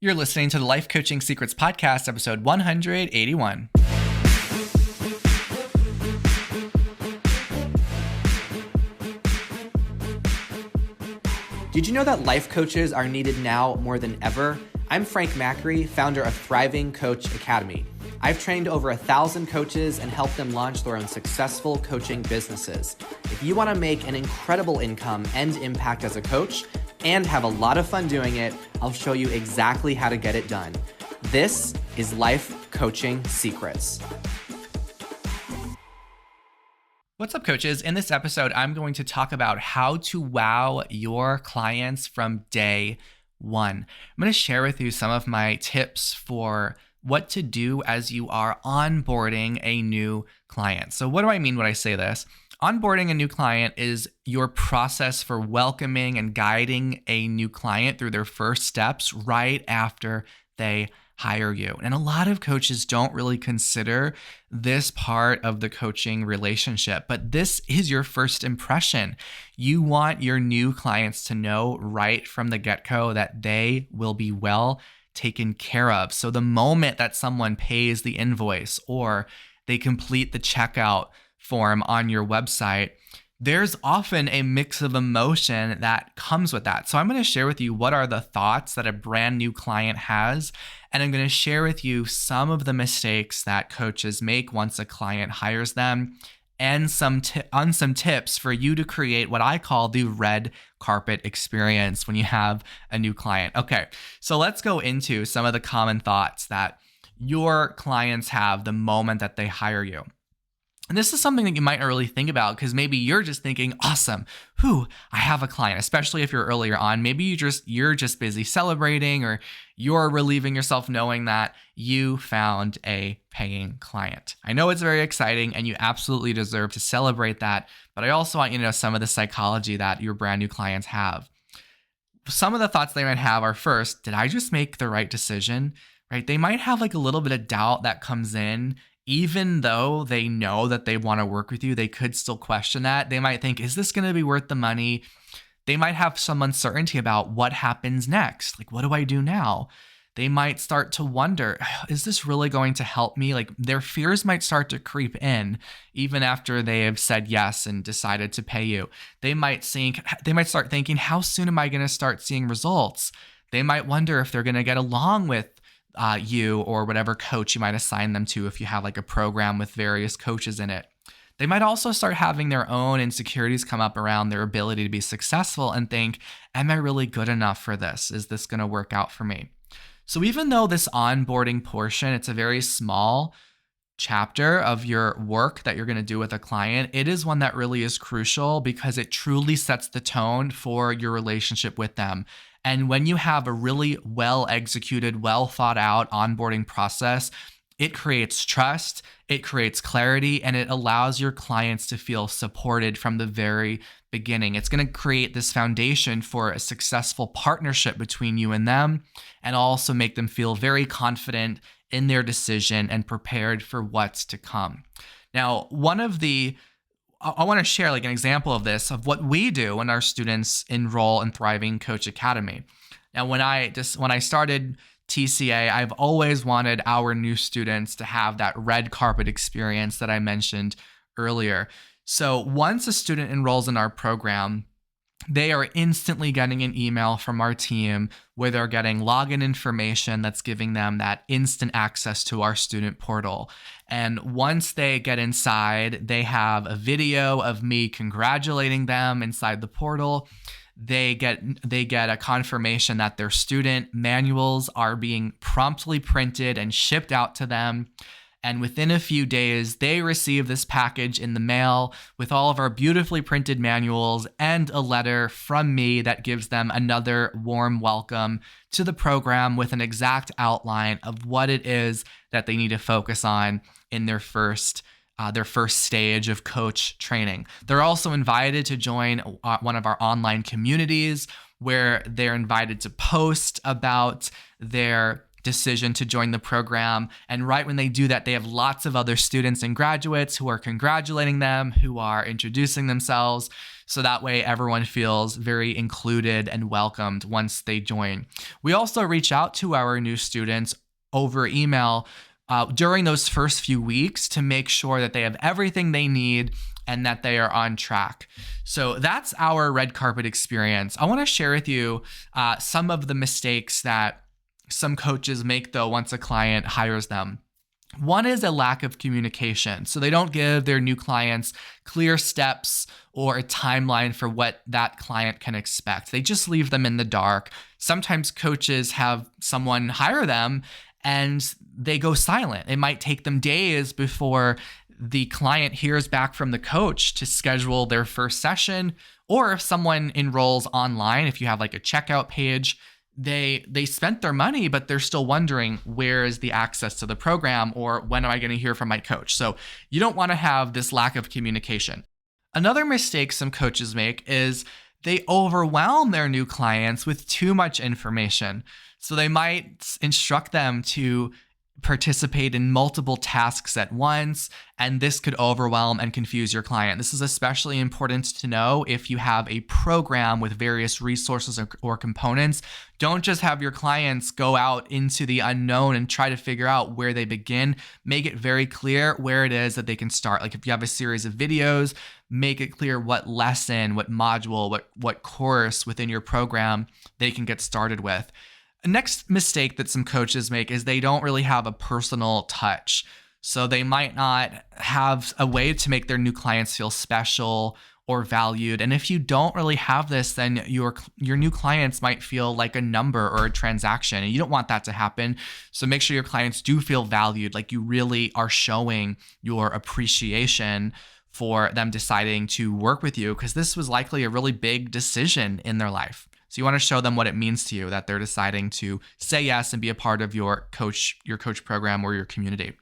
You're listening to the Life Coaching Secrets Podcast, episode 181. Did you know that life coaches are needed now more than ever? I'm Frank Macri, founder of Thriving Coach Academy. I've trained over 1,000 coaches and helped them launch their own successful coaching businesses. If you want to make an incredible income and impact as a coach and have a lot of fun doing it, I'll show you exactly how to get it done. This is Life Coaching Secrets. What's up, coaches? In this episode, I'm going to talk about how to wow your clients from day one. I'm going to share with you some of my tips for what to do as you are onboarding a new client. So what do I mean when I say this? Onboarding a new client is your process for welcoming and guiding a new client through their first steps right after they hire you. And a lot of coaches don't really consider this part of the coaching relationship, but this is your first impression. You want your new clients to know right from the get-go that they will be well taken care of. So the moment that someone pays the invoice or they complete the checkout form on your website, there's often a mix of emotion that comes with that. So I'm going to share with you what are the thoughts that a brand new client has, and I'm going to share with you some of the mistakes that coaches make once a client hires them, and some tips for you to create what I call the red carpet experience when you have a new client. Okay, so let's go into some of the common thoughts that your clients have the moment that they hire you. And this is something that you might not really think about because maybe you're just thinking, awesome, I have a client, especially if you're earlier on. Maybe you're just busy celebrating, or you're relieving yourself knowing that you found a paying client. I know it's very exciting and you absolutely deserve to celebrate that, but I also want you to know some of the psychology that your brand new clients have. Some of the thoughts they might have are, first, did I just make the right decision? Right? They might have like a little bit of doubt that comes in. Even though they know that they want to work with you, they could still question that. They might think, is this going to be worth the money? They might have some uncertainty about what happens next. Like, what do I do now? They might start to wonder, is this really going to help me? Like, their fears might start to creep in even after they have said yes and decided to pay you. They might start thinking, how soon am I going to start seeing results? They might wonder if they're going to get along with you or whatever coach you might assign them to if you have like a program with various coaches in it. They might also start having their own insecurities come up around their ability to be successful and think, am I really good enough for this? Is this going to work out for me? So even though this onboarding portion, it's a very small chapter of your work that you're going to do with a client, it is one that really is crucial because it truly sets the tone for your relationship with them. And when you have a really well executed, well thought out onboarding process, it creates trust, it creates clarity, and it allows your clients to feel supported from the very beginning. It's going to create this foundation for a successful partnership between you and them, and also make them feel very confident in their decision and prepared for what's to come. Now, I want to share like an example of this, of what we do when our students enroll in Thriving Coach Academy. Now, when I started TCA, I've always wanted our new students to have that red carpet experience that I mentioned earlier. So once a student enrolls in our program, they are instantly getting an email from our team where they're getting login information that's giving them that instant access to our student portal. And once they get inside, they have a video of me congratulating them inside the portal. They get a confirmation that their student manuals are being promptly printed and shipped out to them. And within a few days, they receive this package in the mail with all of our beautifully printed manuals and a letter from me that gives them another warm welcome to the program with an exact outline of what it is that they need to focus on in their first stage of coach training. They're also invited to join one of our online communities where they're invited to post about their decision to join the program. And right when they do that, they have lots of other students and graduates who are congratulating them, who are introducing themselves. So that way everyone feels very included and welcomed once they join. We also reach out to our new students over email during those first few weeks to make sure that they have everything they need and that they are on track. So that's our red carpet experience. I want to share with you some of the mistakes that some coaches make, though, once a client hires them. One is a lack of communication. So they don't give their new clients clear steps or a timeline for what that client can expect. They just leave them in the dark. Sometimes coaches have someone hire them and they go silent. It might take them days before the client hears back from the coach to schedule their first session. Or if someone enrolls online, if you have like a checkout page, they spent their money, but they're still wondering, where is the access to the program, or when am I going to hear from my coach? So you don't want to have this lack of communication. Another mistake some coaches make is they overwhelm their new clients with too much information. So they might instruct them to participate in multiple tasks at once, and this could overwhelm and confuse your client. This is especially important to know if you have a program with various resources or components. Don't just have your clients go out into the unknown and try to figure out where they begin. Make it very clear where it is that they can start. Like if you have a series of videos, make it clear what lesson, what module, what course within your program they can get started with. Next mistake that some coaches make is they don't really have a personal touch. So they might not have a way to make their new clients feel special or valued. And if you don't really have this, then your new clients might feel like a number or a transaction, and you don't want that to happen. So make sure your clients do feel valued, like you really are showing your appreciation for them deciding to work with you, because this was likely a really big decision in their life. So you want to show them what it means to you that they're deciding to say yes and be a part of your coach program or your community.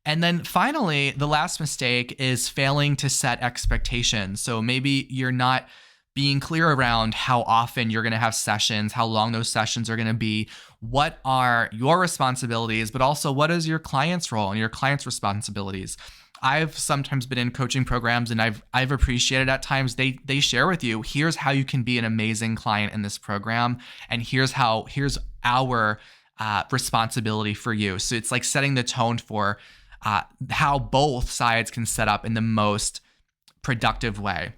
And then finally, the last mistake is failing to set expectations. So maybe you're not being clear around how often you're going to have sessions, how long those sessions are going to be, what are your responsibilities, but also what is your client's role and your client's responsibilities. I've sometimes been in coaching programs, and I've appreciated at times they share with you, here's how you can be an amazing client in this program, and here's our responsibility for you. So it's like setting the tone for how both sides can set up in the most productive way.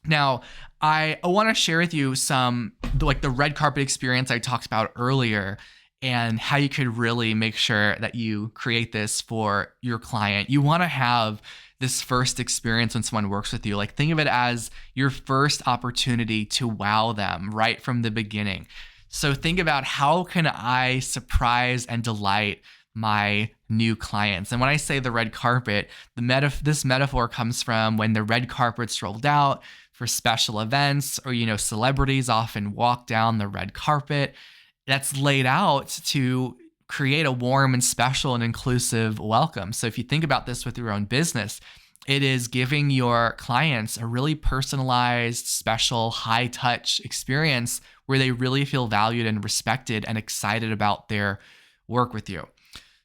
Now, I want to share with you some like the red carpet experience I talked about earlier, and how you could really make sure that you create this for your client. You want to have this first experience when someone works with you. Like think of it as your first opportunity to wow them right from the beginning. So think about, how can I surprise and delight my new clients? And when I say the red carpet, this metaphor comes from when the red carpet's rolled out for special events, or celebrities often walk down the red carpet that's laid out to create a warm and special and inclusive welcome. So if you think about this with your own business, it is giving your clients a really personalized, special, high-touch experience where they really feel valued and respected and excited about their work with you.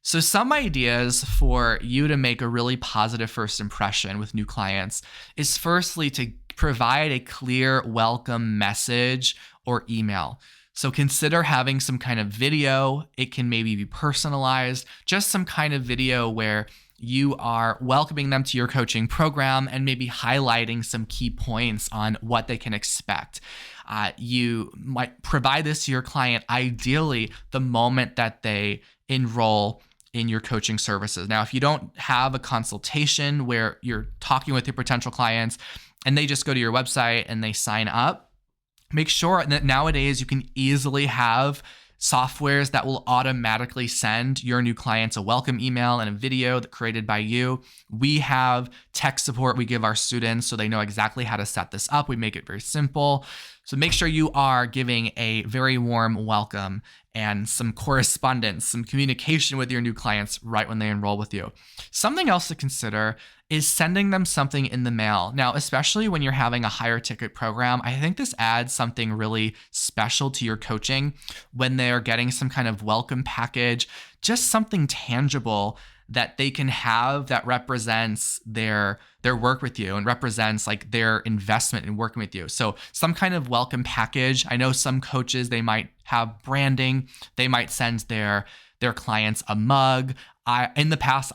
So some ideas for you to make a really positive first impression with new clients is firstly to provide a clear welcome message or email. So consider having some kind of video. It can maybe be personalized, just some kind of video where you are welcoming them to your coaching program and maybe highlighting some key points on what they can expect. You might provide this to your client, ideally the moment that they enroll in your coaching services. Now, if you don't have a consultation where you're talking with your potential clients and they just go to your website and they sign up, make sure that nowadays you can easily have softwares that will automatically send your new clients a welcome email and a video created by you. We have tech support we give our students so they know exactly how to set this up. We make it very simple. So make sure you are giving a very warm welcome and some correspondence, some communication with your new clients right when they enroll with you. Something else to consider is sending them something in the mail. Now, especially when you're having a higher ticket program, I think this adds something really special to your coaching when they're getting some kind of welcome package, just something tangible that they can have that represents their work with you and represents like their investment in working with you. So some kind of welcome package. I know some coaches, they might have branding. They might send their clients a mug. In the past,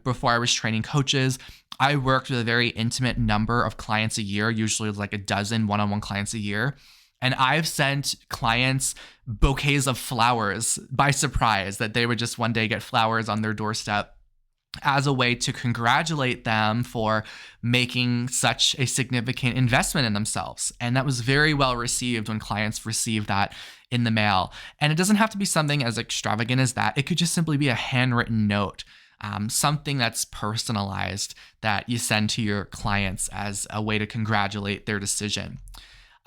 before I was training coaches, I worked with a very intimate number of clients a year, usually like a dozen one-on-one clients a year. And I've sent clients bouquets of flowers by surprise, that they would just one day get flowers on their doorstep as a way to congratulate them for making such a significant investment in themselves. And that was very well received when clients received that in the mail. And it doesn't have to be something as extravagant as that. It could just simply be a handwritten note, something that's personalized that you send to your clients as a way to congratulate their decision.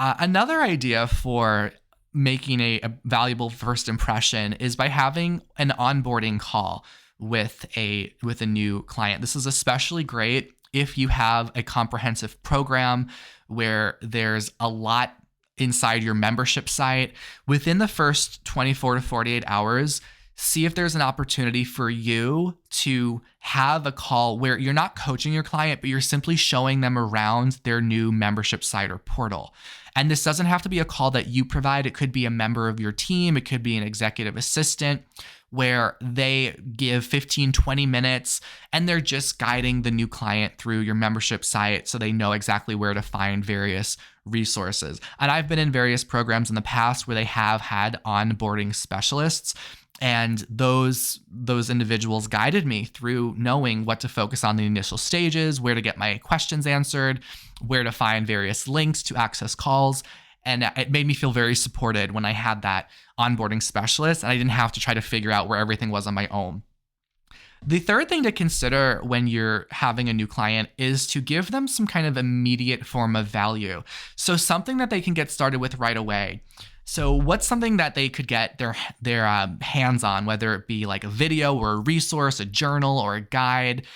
Another idea for making a valuable first impression is by having an onboarding call with a new client. This is especially great if you have a comprehensive program where there's a lot inside your membership site. Within the first 24 to 48 hours, see if there's an opportunity for you to have a call where you're not coaching your client, but you're simply showing them around their new membership site or portal. And this doesn't have to be a call that you provide. It could be a member of your team. It could be an executive assistant where they give 15, 20 minutes and they're just guiding the new client through your membership site so they know exactly where to find various resources. And I've been in various programs in the past where they have had onboarding specialists, and those individuals guided me through knowing what to focus on the initial stages, where to get my questions answered, where to find various links to access calls. And it made me feel very supported when I had that onboarding specialist and I didn't have to try to figure out where everything was on my own. The third thing to consider when you're having a new client is to give them some kind of immediate form of value. So something that they can get started with right away. So what's something that they could get their hands on, whether it be like a video or a resource, a journal or a guide?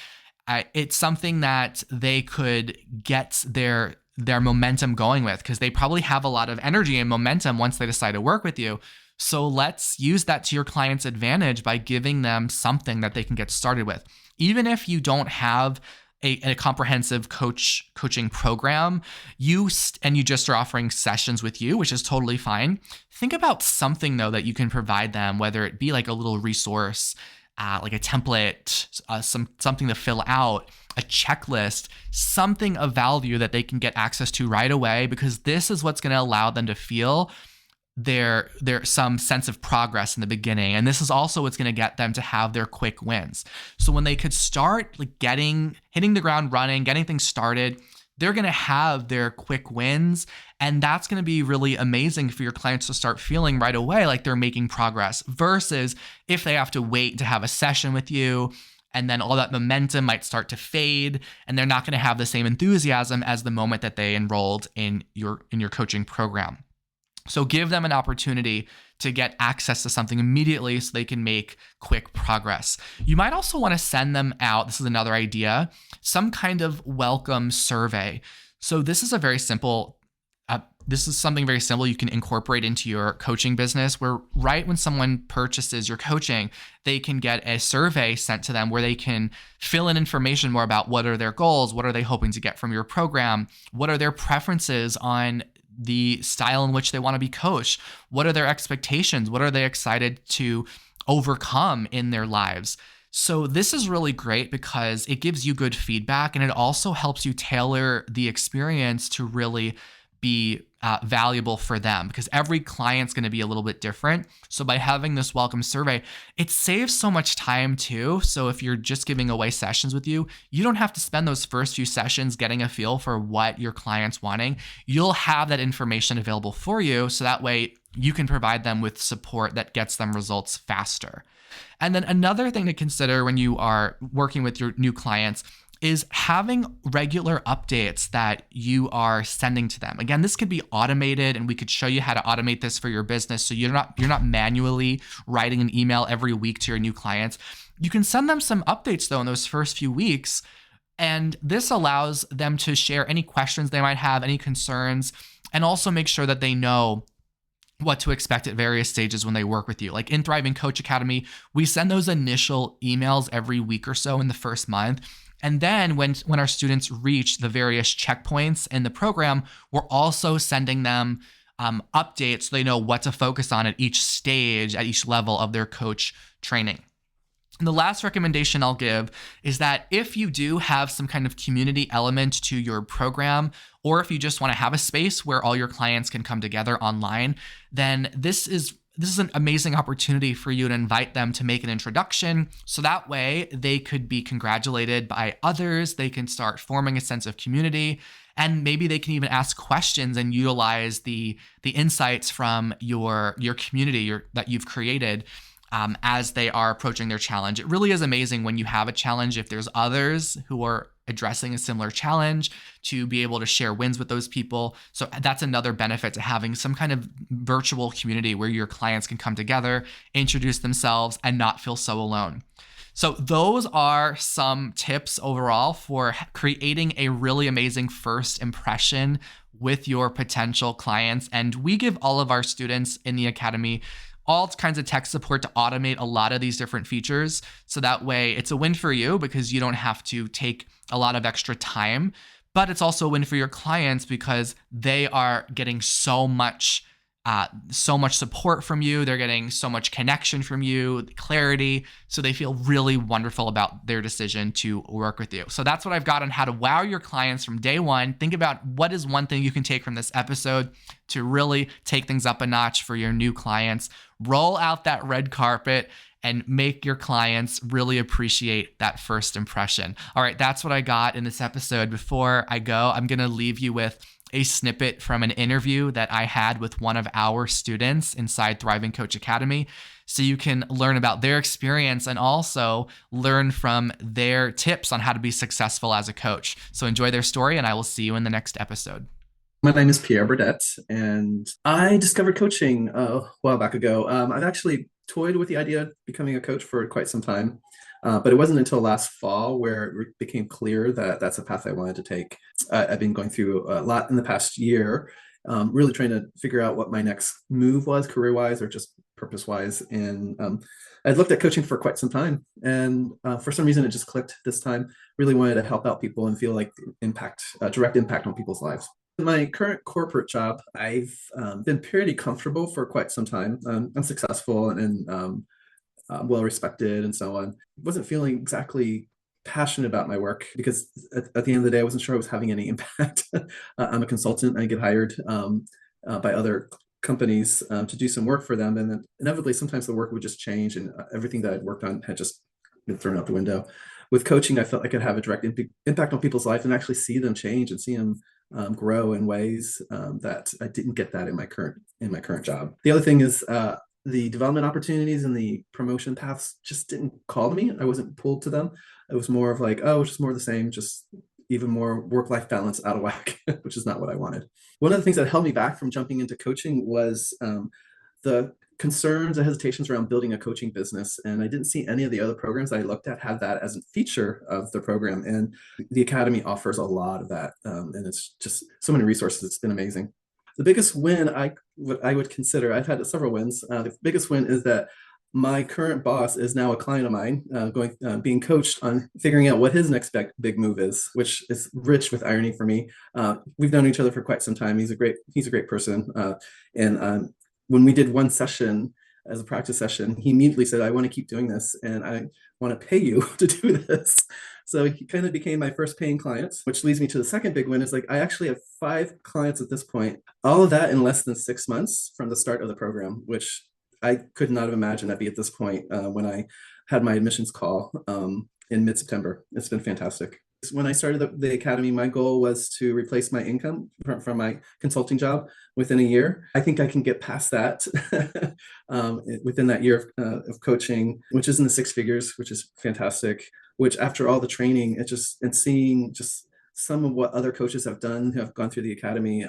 It's something that they could get their momentum going with, because they probably have a lot of energy and momentum once they decide to work with you. So let's use that to your client's advantage by giving them something that they can get started with. Even if you don't have a comprehensive coaching program, you just are offering sessions with you, which is totally fine. Think about something though that you can provide them, whether it be like a little resource, like a template, something to fill out, a checklist, something of value that they can get access to right away, because this is what's going to allow them to feel their some sense of progress in the beginning. And this is also what's going to get them to have their quick wins. So when they could start like hitting the ground running, getting things started, they're going to have their quick wins. And that's going to be really amazing for your clients to start feeling right away like they're making progress, versus if they have to wait to have a session with you, and then all that momentum might start to fade and they're not going to have the same enthusiasm as the moment that they enrolled in your coaching program. So give them an opportunity to get access to something immediately so they can make quick progress. You might also want to send them out, this is another idea, some kind of welcome survey. So this is something very simple you can incorporate into your coaching business, where right when someone purchases your coaching, they can get a survey sent to them where they can fill in information more about what are their goals, what are they hoping to get from your program, what are their preferences on the style in which they want to be coached, what are their expectations, what are they excited to overcome in their lives. So this is really great because it gives you good feedback, and it also helps you tailor the experience to really be valuable for them, because every client's going to be a little bit different. So by having this welcome survey, it saves so much time too. So if you're just giving away sessions with you, you don't have to spend those first few sessions getting a feel for what your client's wanting. You'll have that information available for you, so that way you can provide them with support that gets them results faster. And then another thing to consider when you are working with your new clients is having regular updates that you are sending to them. Again, this could be automated, and we could show you how to automate this for your business, so you're not manually writing an email every week to your new clients. You can send them some updates though in those first few weeks, and this allows them to share any questions they might have, any concerns, and also make sure that they know what to expect at various stages when they work with you. Like in Thriving Coach Academy, we send those initial emails every week or so in the first month. And then when our students reach the various checkpoints in the program, we're also sending them updates so they know what to focus on at each stage, at each level of their coach training. And the last recommendation I'll give is that if you do have some kind of community element to your program, or if you just want to have a space where all your clients can come together online, then this is an amazing opportunity for you to invite them to make an introduction. So that way they could be congratulated by others. They can start forming a sense of community, and maybe they can even ask questions and utilize the insights from your community that you've created as they are approaching their challenge. It really is amazing when you have a challenge, if there's others who are addressing a similar challenge, to be able to share wins with those people. So that's another benefit to having some kind of virtual community where your clients can come together, introduce themselves, and not feel so alone. So those are some tips overall for creating a really amazing first impression with your potential clients. And we give all of our students in the academy all kinds of tech support to automate a lot of these different features. So that way it's a win for you because you don't have to take a lot of extra time, but it's also a win for your clients because they are getting so much support from you. They're getting so much connection from you, clarity. So they feel really wonderful about their decision to work with you. So that's what I've got on how to wow your clients from day one. Think about what is one thing you can take from this episode to really take things up a notch for your new clients. Roll out that red carpet and make your clients really appreciate that first impression. All right, that's what I got in this episode. Before I go, I'm going to leave you with a snippet from an interview that I had with one of our students inside Thriving Coach Academy, so you can learn about their experience and also learn from their tips on how to be successful as a coach. So enjoy their story, and I will see you in the next episode. My name is Pierre Burdett, and I discovered coaching a while back ago. I've actually toyed with the idea of becoming a coach for quite some time, but it wasn't until last fall where it became clear that that's a path I wanted to take. I've been going through a lot in the past year, really trying to figure out what my next move was, career-wise or just purpose-wise. And I'd looked at coaching for quite some time, and for some reason it just clicked this time. Really wanted to help out people and feel like direct impact on people's lives. In my current corporate job, I've been pretty comfortable for quite some time. I'm successful and well respected and so on. Wasn't feeling exactly passionate about my work because at the end of the day, I wasn't sure I was having any impact. I'm a consultant. I get hired by other companies to do some work for them, and then inevitably sometimes the work would just change, and everything that I'd worked on had just been thrown out the window. With coaching, I felt I could have a direct impact on people's life and actually see them change and see them grow in ways that I didn't get that in my current job. The other thing is the development opportunities and the promotion paths just didn't call to me. I wasn't pulled to them. It was more of like, oh, it's just more of the same, just even more work-life balance out of whack, which is not what I wanted. One of the things that held me back from jumping into coaching was the concerns and hesitations around building a coaching business. And I didn't see any of the other programs I looked at had that as a feature of the program. And the Academy offers a lot of that. And it's just so many resources. It's been amazing. The biggest win I would consider, I've had several wins. The biggest win is that my current boss is now a client of mine, being coached on figuring out what his next big move is, which is rich with irony for me. We've known each other for quite some time. He's a great person. And when we did one session as a practice session, he immediately said, I want to keep doing this and I want to pay you to do this. So he kind of became my first paying client, which leads me to the second big win is like, I actually have 5 clients at this point, all of that in less than 6 months from the start of the program, which I could not have imagined I'd be at this point when I had my admissions call in mid-September. It's been fantastic. When I started the Academy, my goal was to replace my income from my consulting job within a year. I think I can get past that within that year of coaching, which is in the 6 figures, which is fantastic. which after all the training, and seeing just some of what other coaches have done who have gone through the academy,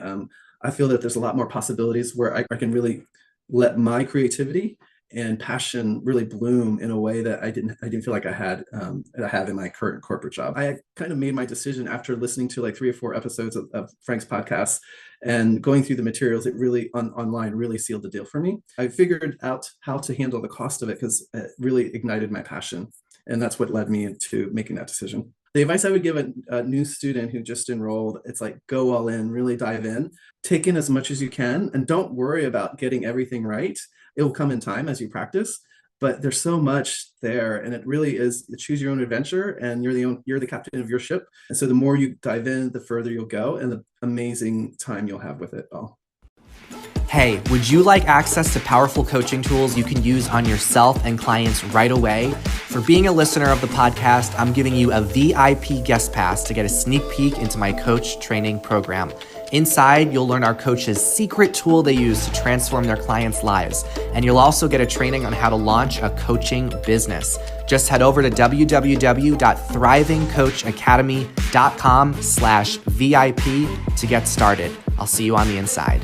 I feel that there's a lot more possibilities where I can really let my creativity and passion really bloom in a way that I didn't feel like I have in my current corporate job. I kind of made my decision after listening to like 3 or 4 episodes of Frank's podcast and going through the materials. It really online really sealed the deal for me. I figured out how to handle the cost of it because it really ignited my passion, and that's what led me into making that decision. The advice I would give a new student who just enrolled, it's like, go all in, really dive in, take in as much as you can, and don't worry about getting everything right. It will come in time as you practice, but there's so much there, and it really is choose your own adventure, and you're the captain of your ship. And so the more you dive in, the further you'll go, and the amazing time you'll have with it all. Hey, would you like access to powerful coaching tools you can use on yourself and clients right away? For being a listener of the podcast, I'm giving you a VIP guest pass to get a sneak peek into my coach training program. Inside, you'll learn our coach's secret tool they use to transform their clients' lives. And you'll also get a training on how to launch a coaching business. Just head over to www.thrivingcoachacademy.com/VIP to get started. I'll see you on the inside.